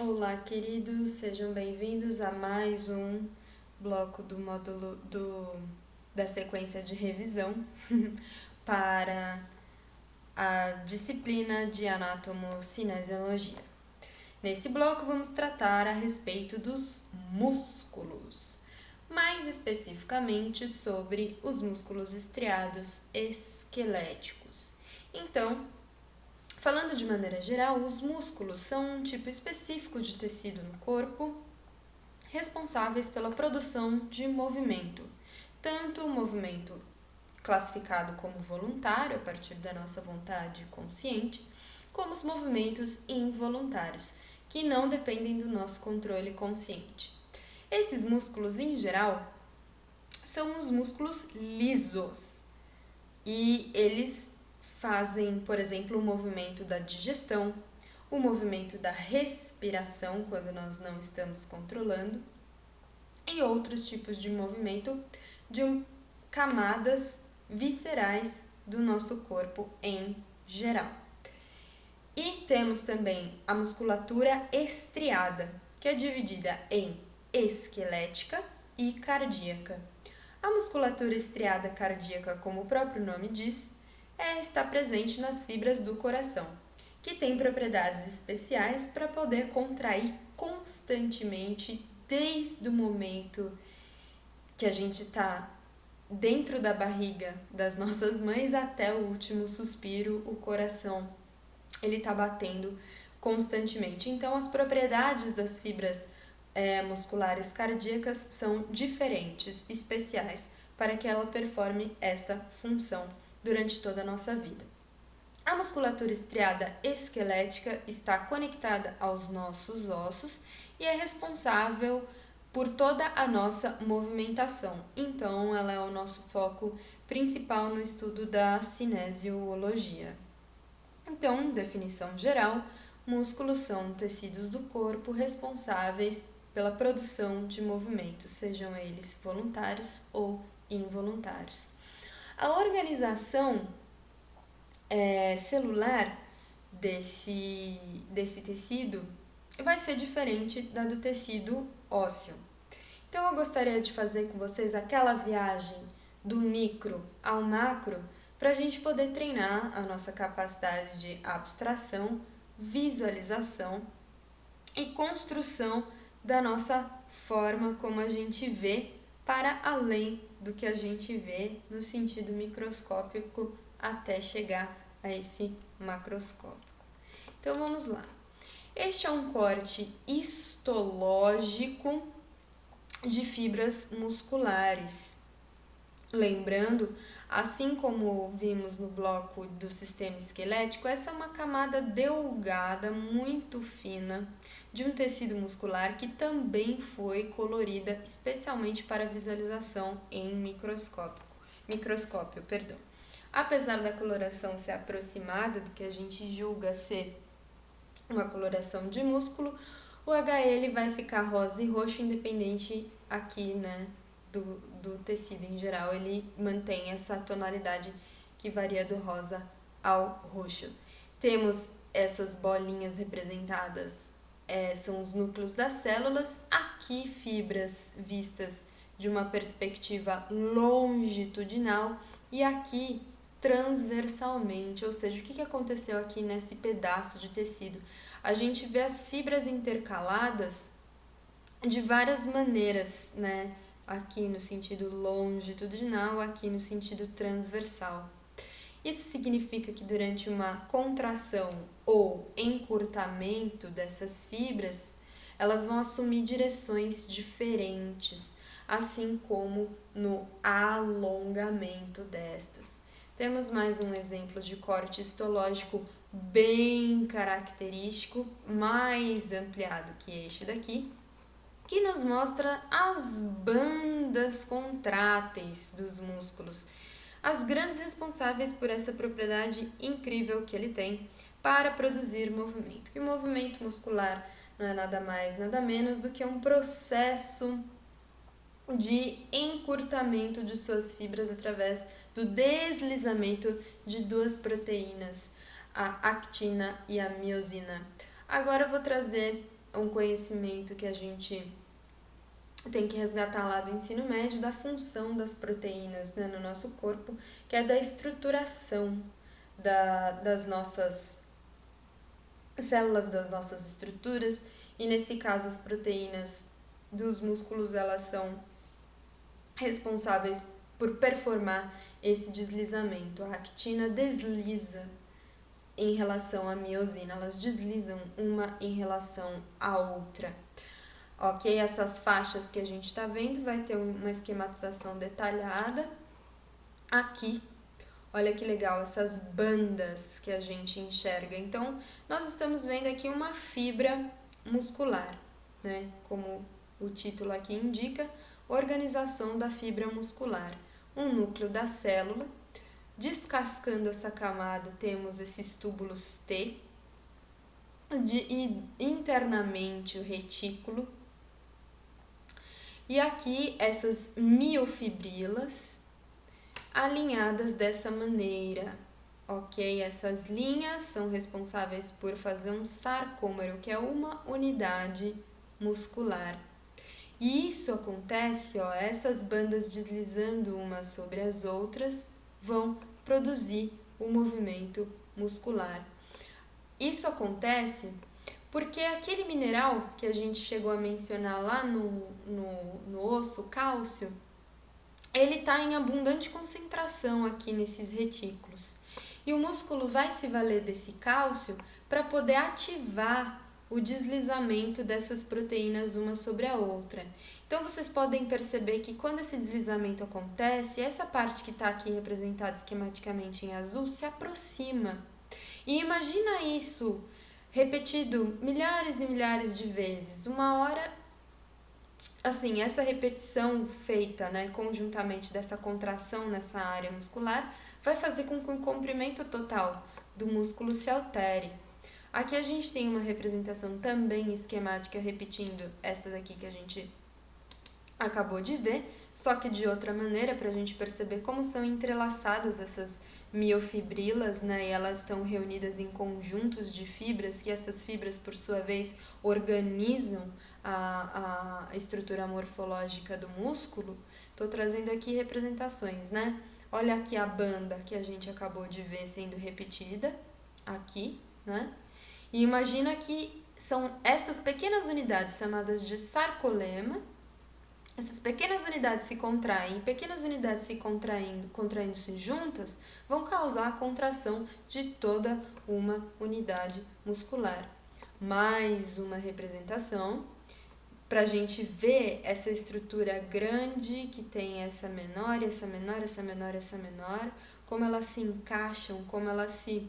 Olá, queridos, sejam bem-vindos a mais um bloco do módulo da sequência de revisão para a disciplina de anatomocinesiologia. Nesse bloco vamos tratar a respeito dos músculos, mais especificamente sobre os músculos estriados esqueléticos. Então, falando de maneira geral, os músculos são um tipo específico de tecido no corpo, responsáveis pela produção de movimento, tanto o movimento classificado como voluntário, a partir da nossa vontade consciente, como os movimentos involuntários, que não dependem do nosso controle consciente. Esses músculos, em geral, são os músculos lisos e eles fazem, por exemplo, o movimento da digestão, o movimento da respiração, quando nós não estamos controlando, e outros tipos de movimento de camadas viscerais do nosso corpo em geral. E temos também a musculatura estriada, que é dividida em esquelética e cardíaca. A musculatura estriada cardíaca, como o próprio nome diz, está presente nas fibras do coração, que tem propriedades especiais para poder contrair constantemente desde o momento que a gente está dentro da barriga das nossas mães até o último suspiro, o coração ele está batendo constantemente. Então, as propriedades das fibras musculares cardíacas são diferentes, especiais, para que ela performe esta função durante toda a nossa vida. A musculatura estriada esquelética está conectada aos nossos ossos e é responsável por toda a nossa movimentação. Então, ela é o nosso foco principal no estudo da cinesiologia. Então, definição geral, músculos são tecidos do corpo responsáveis pela produção de movimentos, sejam eles voluntários ou involuntários. A organização celular desse tecido vai ser diferente da do tecido ósseo. Então, eu gostaria de fazer com vocês aquela viagem do micro ao macro para a gente poder treinar a nossa capacidade de abstração, visualização e construção da nossa forma como a gente vê para além do que a gente vê no sentido microscópico até chegar a esse macroscópico. Então, vamos lá. Este é um corte histológico de fibras musculares. Lembrando, assim como vimos no bloco do sistema esquelético, essa é uma camada delgada, muito fina, de um tecido muscular que também foi colorida especialmente para visualização em microscópio. Apesar da coloração ser aproximada do que a gente julga ser uma coloração de músculo, o HL vai ficar rosa e roxo independente aqui, do tecido em geral. Ele mantém essa tonalidade que varia do rosa ao roxo. Temos essas bolinhas representadas, são os núcleos das células, aqui fibras vistas de uma perspectiva longitudinal e aqui transversalmente, ou seja, o que aconteceu aqui nesse pedaço de tecido? A gente vê as fibras intercaladas de várias maneiras, Aqui no sentido longitudinal, aqui no sentido transversal. Isso significa que durante uma contração ou encurtamento dessas fibras, elas vão assumir direções diferentes, assim como no alongamento destas. Temos mais um exemplo de corte histológico bem característico, mais ampliado que este daqui, que nos mostra as bandas contráteis dos músculos, as grandes responsáveis por essa propriedade incrível que ele tem para produzir movimento. E o movimento muscular não é nada mais, nada menos do que um processo de encurtamento de suas fibras através do deslizamento de duas proteínas, a actina e a miosina. Agora eu vou trazer um conhecimento que a gente tem que resgatar lá do ensino médio, da função das proteínas, né, no nosso corpo, que é da estruturação das nossas células, das nossas estruturas, e nesse caso as proteínas dos músculos, elas são responsáveis por performar esse deslizamento. A actina desliza em relação à miosina, elas deslizam uma em relação à outra. Ok? Essas faixas que a gente está vendo vai ter uma esquematização detalhada aqui. Olha que legal, essas bandas que a gente enxerga. Então, nós estamos vendo aqui uma fibra muscular, né? Como o título aqui indica, organização da fibra muscular. Um núcleo da célula. Descascando essa camada, temos esses túbulos T. E internamente o retículo. E aqui essas miofibrilas alinhadas dessa maneira, ok? Essas linhas são responsáveis por fazer um sarcômero, que é uma unidade muscular. E isso acontece, ó, essas bandas deslizando umas sobre as outras vão produzir o movimento muscular. Isso acontece porque aquele mineral que a gente chegou a mencionar lá no osso, o cálcio, ele está em abundante concentração aqui nesses retículos. E o músculo vai se valer desse cálcio para poder ativar o deslizamento dessas proteínas uma sobre a outra. Então, vocês podem perceber que quando esse deslizamento acontece, essa parte que está aqui representada esquematicamente em azul se aproxima. E imagina isso repetido milhares e milhares de vezes. Uma hora, assim, essa repetição feita, né, conjuntamente dessa contração nessa área muscular, vai fazer com que o comprimento total do músculo se altere. Aqui a gente tem uma representação também esquemática repetindo essa daqui que a gente acabou de ver, só que de outra maneira, para a gente perceber como são entrelaçadas essas miofibrilas, né, e elas estão reunidas em conjuntos de fibras, que essas fibras, por sua vez, organizam a estrutura morfológica do músculo. Estou trazendo aqui representações, né? Olha aqui a banda que a gente acabou de ver sendo repetida, aqui, né? E imagina que são essas pequenas unidades chamadas de sarcolema. Essas pequenas unidades se contraem, pequenas unidades se contraindo-se juntas, vão causar a contração de toda uma unidade muscular. Mais uma representação para a gente ver essa estrutura grande que tem essa menor, essa menor, essa menor, essa menor, como elas se encaixam, como elas se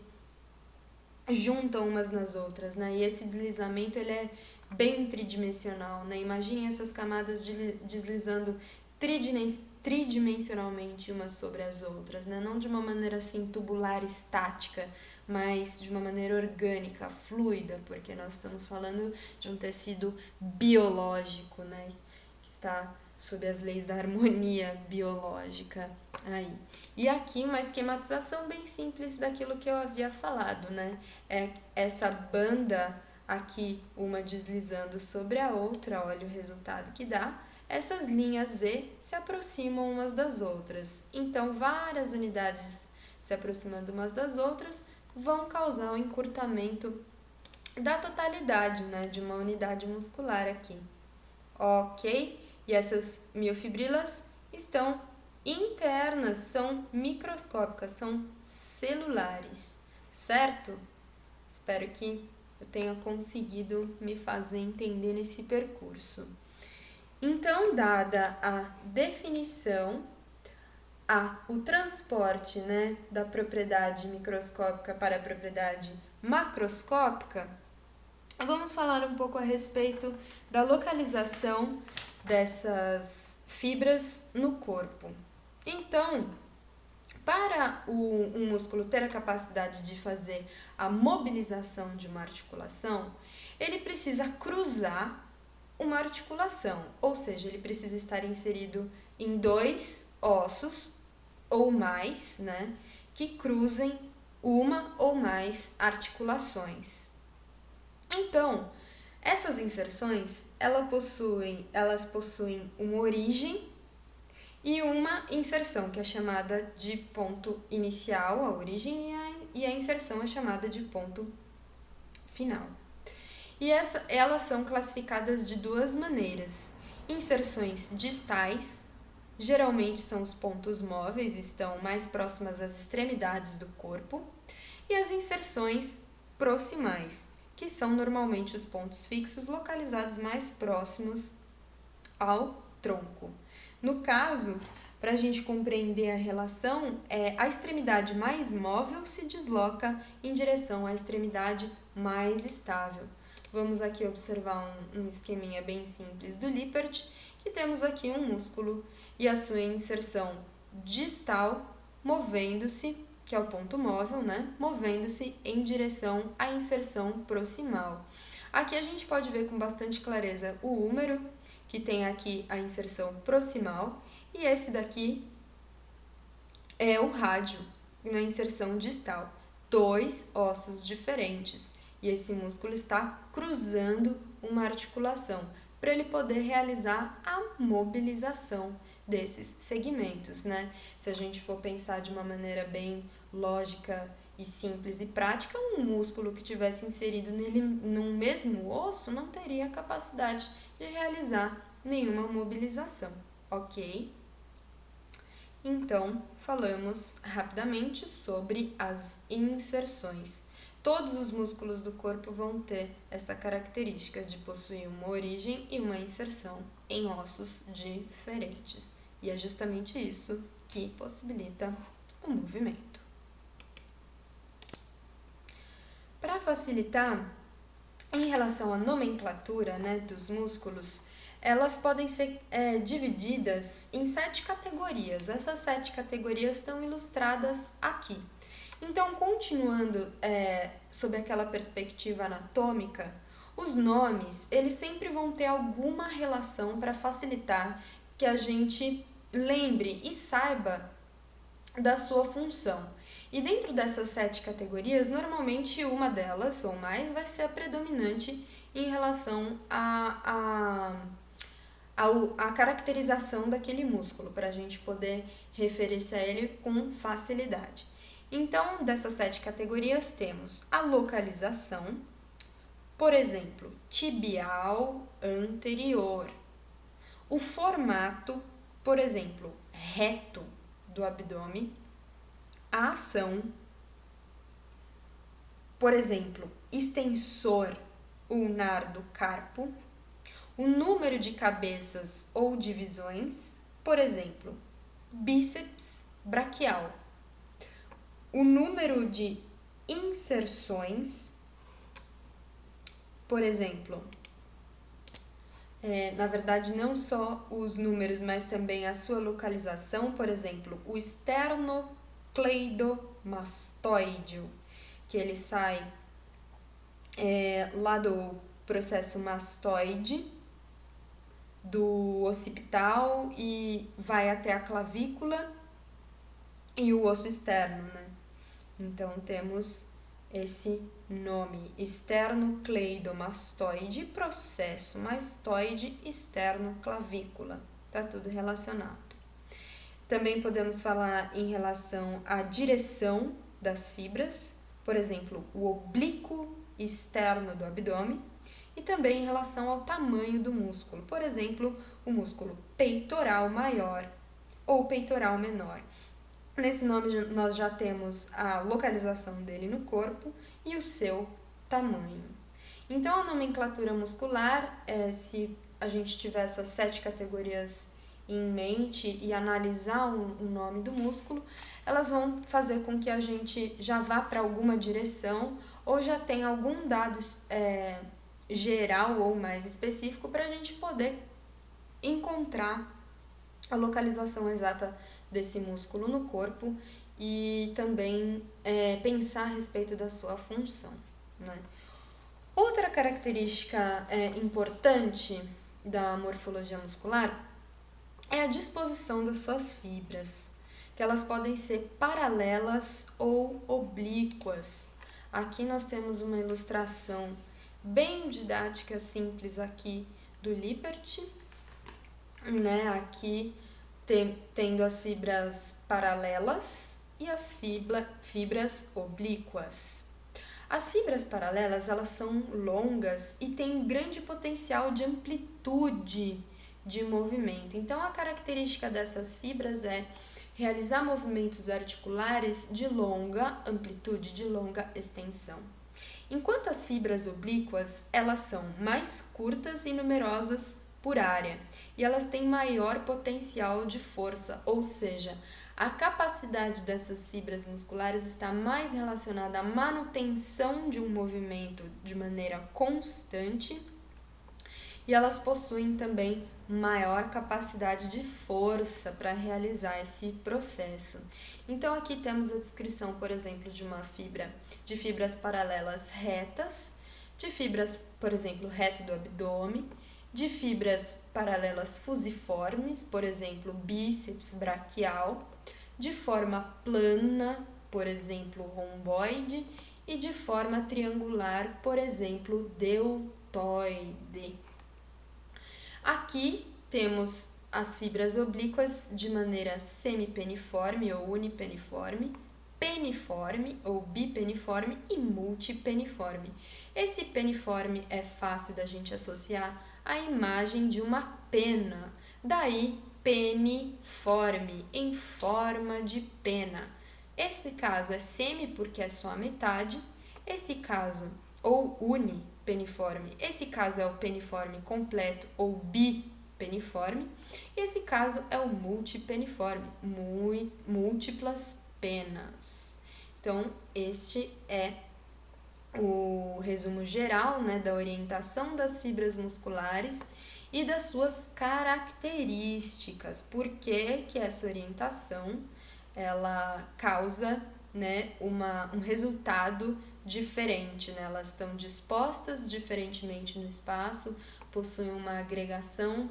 juntam umas nas outras, né? E esse deslizamento, ele é bem tridimensional, né? Imaginem essas camadas deslizando tridimensionalmente umas sobre as outras, né? Não de uma maneira assim tubular, estática, mas de uma maneira orgânica, fluida, porque nós estamos falando de um tecido biológico, né? Que está sob as leis da harmonia biológica aí. E aqui uma esquematização bem simples daquilo que eu havia falado, né? É essa banda aqui, uma deslizando sobre a outra, olha o resultado que dá. Essas linhas Z se aproximam umas das outras. Então, várias unidades se aproximando umas das outras vão causar o encurtamento da totalidade, né, de uma unidade muscular aqui. Ok? E essas miofibrilas estão internas, são microscópicas, são celulares, certo? Espero que eu tenha conseguido me fazer entender nesse percurso. Então, dada a definição, o transporte, né, da propriedade microscópica para a propriedade macroscópica, vamos falar um pouco a respeito da localização dessas fibras no corpo. Então, para um músculo ter a capacidade de fazer a mobilização de uma articulação, ele precisa cruzar uma articulação, ou seja, ele precisa estar inserido em dois ossos ou mais, né, que cruzem uma ou mais articulações. Então, Essas inserções, elas possuem uma origem e uma inserção, que é chamada de ponto inicial, a origem, e a inserção é chamada de ponto final. E elas são classificadas de duas maneiras. Inserções distais, geralmente são os pontos móveis, estão mais próximas às extremidades do corpo, e as inserções proximais, que são normalmente os pontos fixos localizados mais próximos ao tronco. No caso, para a gente compreender a relação, a extremidade mais móvel se desloca em direção à extremidade mais estável. Vamos aqui observar um esqueminha bem simples do Lippert, que temos aqui um músculo e a sua inserção distal movendo-se, que é o ponto móvel, né? Movendo-se em direção à inserção proximal. Aqui a gente pode ver com bastante clareza o húmero, que tem aqui a inserção proximal, e esse daqui é o rádio, na inserção distal. Dois ossos diferentes, e esse músculo está cruzando uma articulação, para ele poder realizar a mobilização desses segmentos, né? Se a gente for pensar de uma maneira bem lógica e simples e prática, um músculo que tivesse inserido nele num mesmo osso não teria a capacidade de realizar nenhuma mobilização, ok? Então, falamos rapidamente sobre as inserções. Todos os músculos do corpo vão ter essa característica de possuir uma origem e uma inserção em ossos diferentes. E é justamente isso que possibilita o movimento. Para facilitar, em relação à nomenclatura, né, dos músculos, elas podem ser divididas em 7 categorias. Essas 7 categorias estão ilustradas aqui. Então, continuando sob aquela perspectiva anatômica, os nomes, eles sempre vão ter alguma relação para facilitar que a gente lembre e saiba da sua função. E dentro dessas 7 categorias, normalmente uma delas ou mais vai ser a predominante em relação à caracterização daquele músculo, para a gente poder referir-se a ele com facilidade. Então, dessas 7 categorias, temos a localização, por exemplo, tibial anterior. O formato, por exemplo, reto do abdômen. A ação, por exemplo, extensor ulnar do carpo. O número de cabeças ou divisões, por exemplo, bíceps braquial. O número de inserções, por exemplo, na verdade não só os números, mas também a sua localização, por exemplo, o esternocleidomastoideo, que ele sai lá do processo mastoide, do occipital e vai até a clavícula e o osso externo, né? Então, temos esse nome, esternocleidomastoide, processo mastoide, externo-clavícula. Tá tudo relacionado. Também podemos falar em relação à direção das fibras, por exemplo, o oblíquo externo do abdômen, e também em relação ao tamanho do músculo, por exemplo, o músculo peitoral maior ou peitoral menor. Nesse nome nós já temos a localização dele no corpo e o seu tamanho. Então, a nomenclatura muscular, se a gente tiver essas 7 categorias em mente e analisar o nome do músculo, elas vão fazer com que a gente já vá para alguma direção ou já tenha algum dado geral ou mais específico para a gente poder encontrar a localização exata desse músculo no corpo e também pensar a respeito da sua função, né? Outra característica importante da morfologia muscular é a disposição das suas fibras, que elas podem ser paralelas ou oblíquas. Aqui nós temos uma ilustração bem didática, simples aqui do Lippert, né? Aqui tendo as fibras paralelas e as fibras oblíquas. As fibras paralelas, elas são longas e têm grande potencial de amplitude de movimento. Então, a característica dessas fibras é realizar movimentos articulares de longa amplitude, de longa extensão. Enquanto as fibras oblíquas, elas são mais curtas e numerosas por área, e elas têm maior potencial de força, ou seja, a capacidade dessas fibras musculares está mais relacionada à manutenção de um movimento de maneira constante, e elas possuem também maior capacidade de força para realizar esse processo. Então aqui temos a descrição, por exemplo, de fibras paralelas retas, de fibras, por exemplo, reto do abdômen, de fibras paralelas fusiformes, por exemplo, bíceps braquial, de forma plana, por exemplo, romboide, e de forma triangular, por exemplo, deltoide. Aqui temos as fibras oblíquas de maneira semipeniforme ou unipeniforme, peniforme ou bipeniforme e multipeniforme. Esse peniforme é fácil da gente associar à imagem de uma pena, daí peniforme, em forma de pena. Esse caso é semi porque é só a metade, esse caso, ou unipeniforme, esse caso é o peniforme completo ou bipeniforme, e esse caso é o multipeniforme, múltiplas penas. Então, este é o resumo geral, né, da orientação das fibras musculares e das suas características. Por que essa orientação ela causa, né, um resultado diferente, né? Elas estão dispostas diferentemente no espaço, possuem uma agregação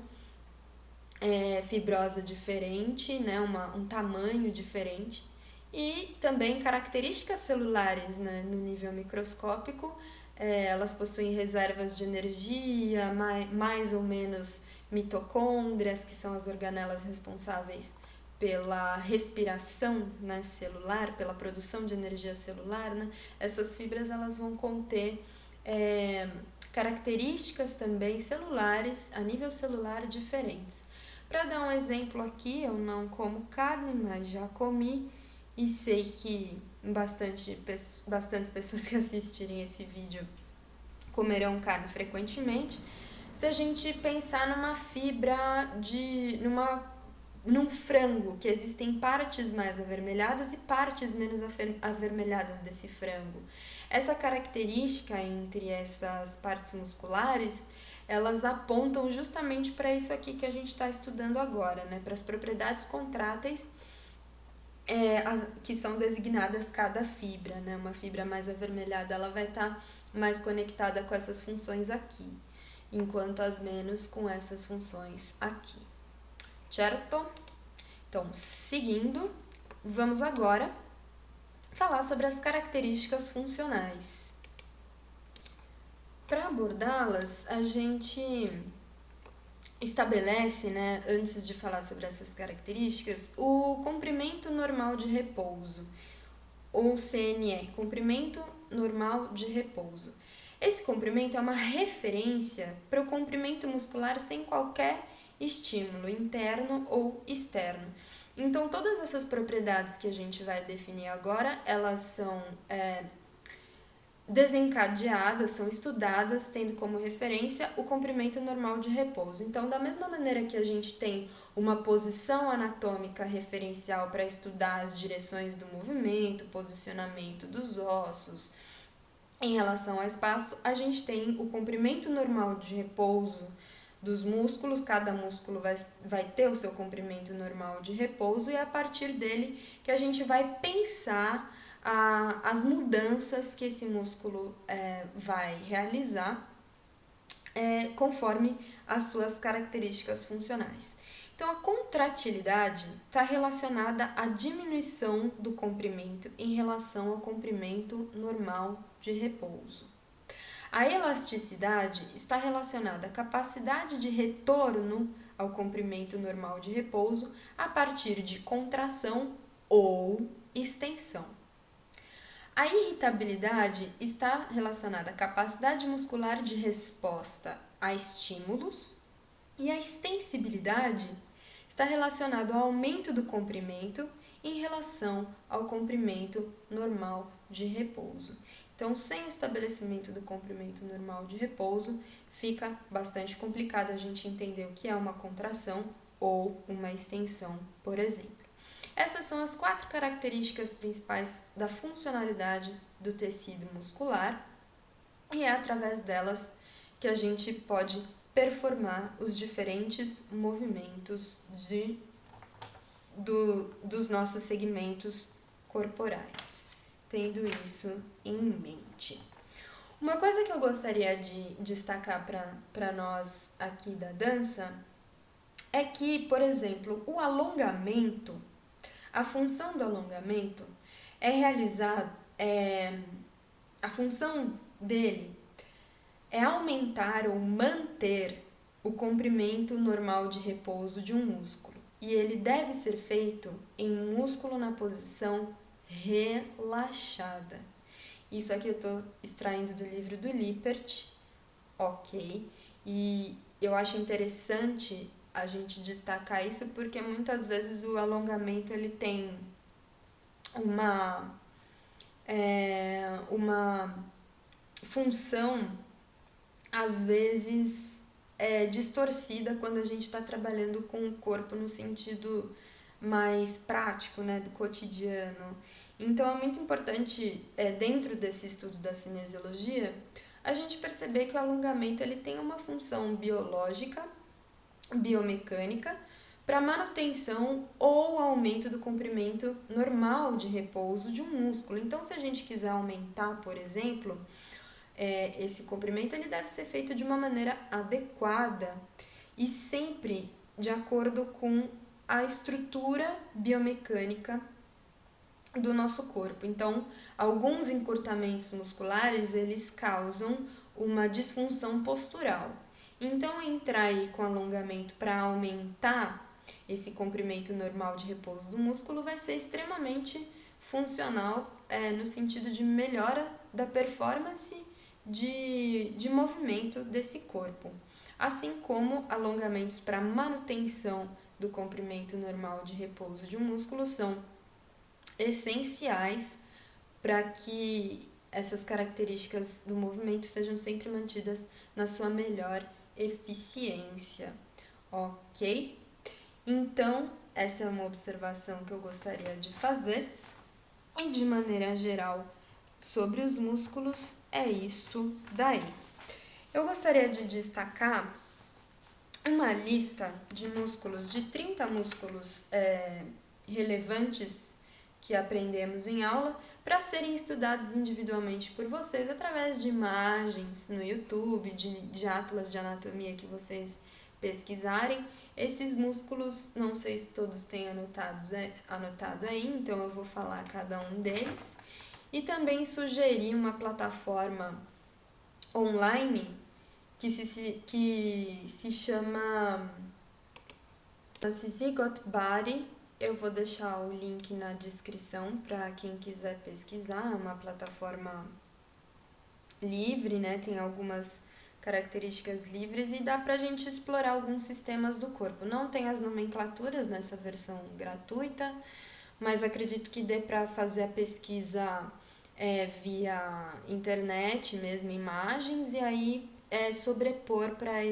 fibrosa diferente, né? Um tamanho diferente, e também características celulares, né? No nível microscópico, elas possuem reservas de energia, mais ou menos mitocôndrias, que são as organelas responsáveis pela respiração, né, celular, pela produção de energia celular, né? Essas fibras elas vão conter características também celulares, a nível celular, diferentes. Para dar um exemplo aqui, eu não como carne, mas já comi e sei que bastantes pessoas que assistirem esse vídeo comerão carne frequentemente. Se a gente pensar numa fibra num frango, que existem partes mais avermelhadas e partes menos avermelhadas desse frango. Essa característica entre essas partes musculares, elas apontam justamente para isso aqui que a gente está estudando agora, né? Para as propriedades contráteis que são designadas cada fibra, né? Uma fibra mais avermelhada, ela vai estar mais conectada com essas funções aqui, enquanto as menos com essas funções aqui. Certo? Então, seguindo, vamos agora falar sobre as características funcionais. Para abordá-las, a gente estabelece, né, antes de falar sobre essas características, o comprimento normal de repouso, ou CNR, comprimento normal de repouso. Esse comprimento é uma referência para o comprimento muscular sem qualquer estímulo interno ou externo. Então, todas essas propriedades que a gente vai definir agora, elas são desencadeadas, são estudadas, tendo como referência o comprimento normal de repouso. Então, da mesma maneira que a gente tem uma posição anatômica referencial para estudar as direções do movimento, posicionamento dos ossos, em relação ao espaço, a gente tem o comprimento normal de repouso dos músculos, cada músculo vai ter o seu comprimento normal de repouso, e é a partir dele que a gente vai pensar as mudanças que esse músculo vai realizar conforme as suas características funcionais. Então, a contratilidade está relacionada à diminuição do comprimento em relação ao comprimento normal de repouso. A elasticidade está relacionada à capacidade de retorno ao comprimento normal de repouso a partir de contração ou extensão. A irritabilidade está relacionada à capacidade muscular de resposta a estímulos e a extensibilidade está relacionada ao aumento do comprimento em relação ao comprimento normal de repouso. Então, sem o estabelecimento do comprimento normal de repouso, fica bastante complicado a gente entender o que é uma contração ou uma extensão, por exemplo. Essas são as 4 características principais da funcionalidade do tecido muscular e é através delas que a gente pode performar os diferentes movimentos dos nossos segmentos corporais, tendo isso em mente. Uma coisa que eu gostaria de destacar para nós aqui da dança é que, por exemplo, o alongamento, a função do alongamento é realizar, a função dele é aumentar ou manter o comprimento normal de repouso de um músculo. E ele deve ser feito em um músculo na posição relaxada. Isso aqui eu estou extraindo do livro do Lippert, ok? E eu acho interessante a gente destacar isso porque muitas vezes o alongamento ele tem uma função, às vezes, distorcida quando a gente está trabalhando com o corpo no sentido mais prático, né, do cotidiano. Então, é muito importante, dentro desse estudo da cinesiologia, a gente perceber que o alongamento ele tem uma função biológica, biomecânica, para manutenção ou aumento do comprimento normal de repouso de um músculo. Então, se a gente quiser aumentar, por exemplo, esse comprimento, ele deve ser feito de uma maneira adequada e sempre de acordo com a estrutura biomecânica do nosso corpo. Então, alguns encurtamentos musculares, eles causam uma disfunção postural. Então, entrar aí com alongamento para aumentar esse comprimento normal de repouso do músculo vai ser extremamente funcional no sentido de melhora da performance de movimento desse corpo. Assim como alongamentos para manutenção do comprimento normal de repouso de um músculo são essenciais para que essas características do movimento sejam sempre mantidas na sua melhor eficiência, ok? Então, essa é uma observação que eu gostaria de fazer e, de maneira geral, sobre os músculos, é isto daí. Eu gostaria de destacar uma lista de músculos, de 30 músculos relevantes que aprendemos em aula, para serem estudados individualmente por vocês através de imagens no YouTube, de atlas de anatomia que vocês pesquisarem. Esses músculos, não sei se todos têm anotado aí, então eu vou falar cada um deles. E também sugerir uma plataforma online que se chama Zygote Body. Eu vou deixar o link na descrição para quem quiser pesquisar. É uma plataforma livre, né? Tem algumas características livres e dá pra gente explorar alguns sistemas do corpo. Não tem as nomenclaturas nessa versão gratuita, mas acredito que dê para fazer a pesquisa via internet mesmo, imagens, e aí sobrepor para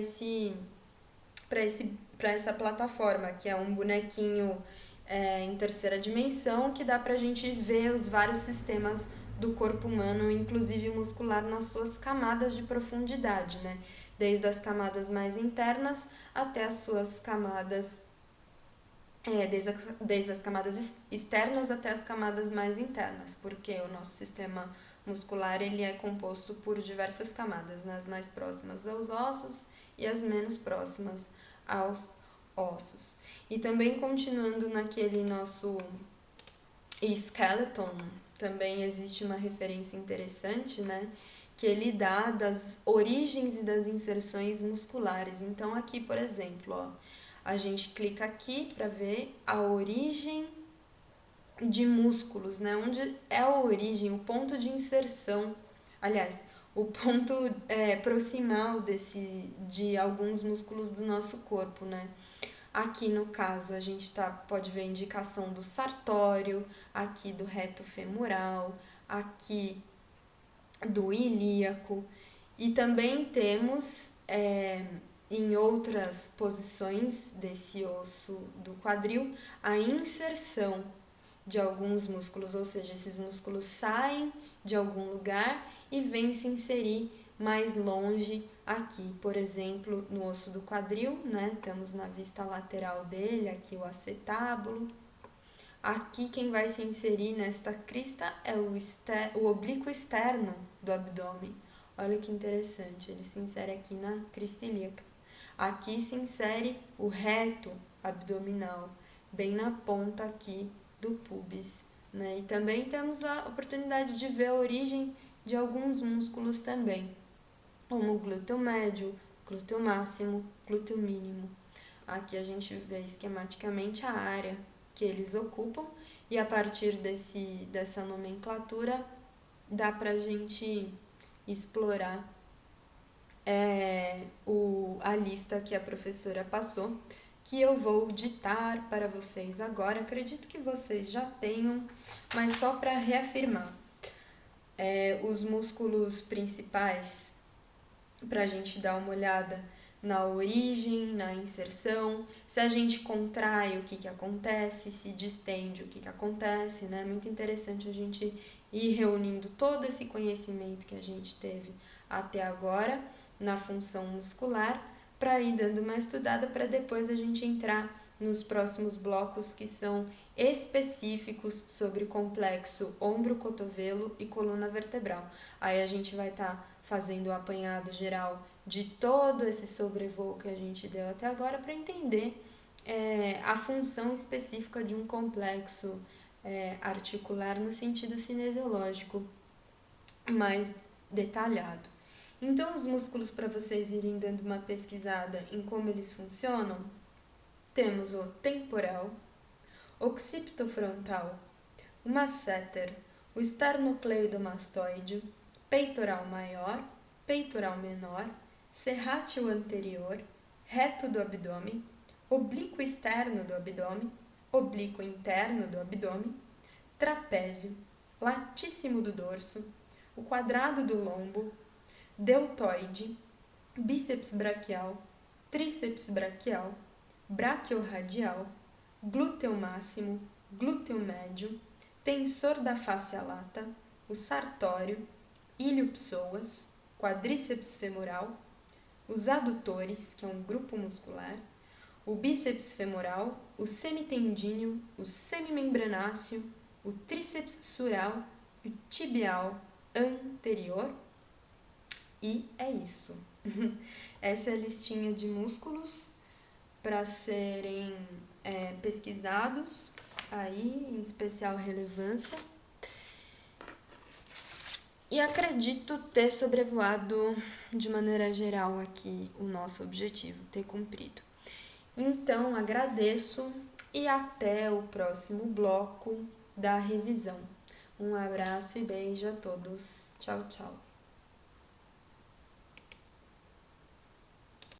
essa plataforma, que é um bonequinho em terceira dimensão, que dá pra gente ver os vários sistemas do corpo humano, inclusive muscular, nas suas camadas de profundidade, né? Desde as camadas mais internas até as suas camadas, desde as camadas externas até as camadas mais internas, porque o nosso sistema muscular ele é composto por diversas camadas, né? As mais próximas aos ossos e as menos próximas aos ossos. E também continuando naquele nosso skeleton, também existe uma referência interessante, né? que ele dá das origens e das inserções musculares. Então, aqui, por exemplo, ó, a gente clica aqui para ver a origem de músculos, né? Onde é a origem, o ponto de inserção, aliás, o ponto proximal de alguns músculos do nosso corpo, né? Aqui no caso a gente pode ver a indicação do sartório, aqui do reto femoral, aqui do ilíaco, e também temos em outras posições desse osso do quadril a inserção de alguns músculos, ou seja, esses músculos saem de algum lugar e vêm se inserir mais longe aqui, por exemplo, no osso do quadril, né? Estamos na vista lateral dele, aqui o acetábulo. Aqui quem vai se inserir nesta crista é o oblíquo externo do abdômen. Olha que interessante, ele se insere aqui na crista ilíaca. Aqui se insere o reto abdominal, bem na ponta aqui do pubis, né? E também temos a oportunidade de ver a origem de alguns músculos também, como o glúteo médio, glúteo máximo, glúteo mínimo. Aqui a gente vê esquematicamente a área que eles ocupam e a partir dessa nomenclatura dá pra gente explorar a lista que a professora passou, que eu vou ditar para vocês agora. Acredito que vocês já tenham, mas só para reafirmar. Os músculos principais, para a gente dar uma olhada na origem, na inserção, se a gente contrai, o que acontece, se distende, o que acontece, né? Muito interessante a gente ir reunindo todo esse conhecimento que a gente teve até agora na função muscular, para ir dando uma estudada, para depois a gente entrar nos próximos blocos que são específicos sobre o complexo ombro-cotovelo e coluna vertebral. Aí a gente vai estar fazendo o apanhado geral de todo esse sobrevoo que a gente deu até agora para entender a função específica de um complexo articular no sentido cinesiológico mais detalhado. Então, os músculos, para vocês irem dando uma pesquisada em como eles funcionam, temos o temporal, occipitofrontal, o masseter, o esternocleidomastoide, peitoral maior, peitoral menor, serrátil anterior, reto do abdômen, oblíquo externo do abdômen, oblíquo interno do abdômen, trapézio, latíssimo do dorso, o quadrado do lombo, deltoide, bíceps braquial, tríceps braquial, braquiorradial, glúteo máximo, glúteo médio, tensor da fáscia lata, o sartório, ilho-psoas, quadríceps femoral, os adutores, que é um grupo muscular, o bíceps femoral, o semitendíneo, o semimembranáceo, o tríceps sural e o tibial anterior. E é isso. Essa é a listinha de músculos para serem pesquisados, aí em especial relevância. E acredito ter sobrevoado de maneira geral aqui o nosso objetivo, ter cumprido. Então, agradeço e até o próximo bloco da revisão. Um abraço e beijo a todos. Tchau, tchau.